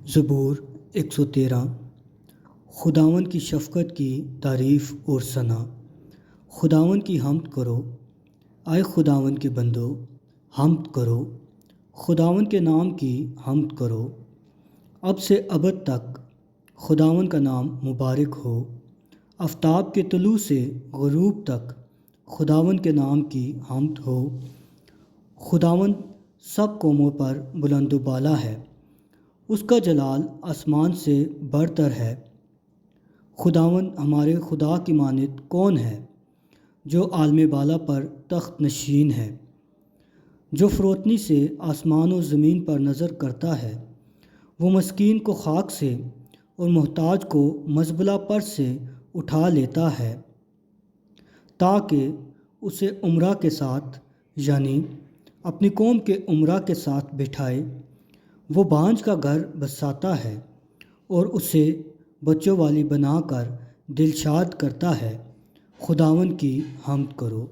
زبور 113۔ خداوند کی شفقت کی تعریف اور ثنا۔ خداوند کی حمد کرو، اے خداوند کے بندو، حمد کرو، خداوند کے نام کی حمد کرو۔ اب سے ابد تک خداوند کا نام مبارک ہو۔ آفتاب کے طلوع سے غروب تک خداوند کے نام کی حمد ہو۔ خداوند سب قوموں پر بلند و بالا ہے، اس کا جلال آسمان سے برتر ہے۔ خداوند ہمارے خدا کی مانند کون ہے، جو عالم بالا پر تخت نشین ہے، جو فروتنی سے آسمان و زمین پر نظر کرتا ہے۔ وہ مسکین کو خاک سے اور محتاج کو مزبلہ پر سے اٹھا لیتا ہے، تاکہ اسے امرا کے ساتھ یعنی اپنی قوم کے امرا کے ساتھ بٹھائے۔ وہ بانجھ کا گھر بساتا ہے اور اسے بچوں والی بنا کر دل شاد کرتا ہے۔ خداوند کی حمد کرو۔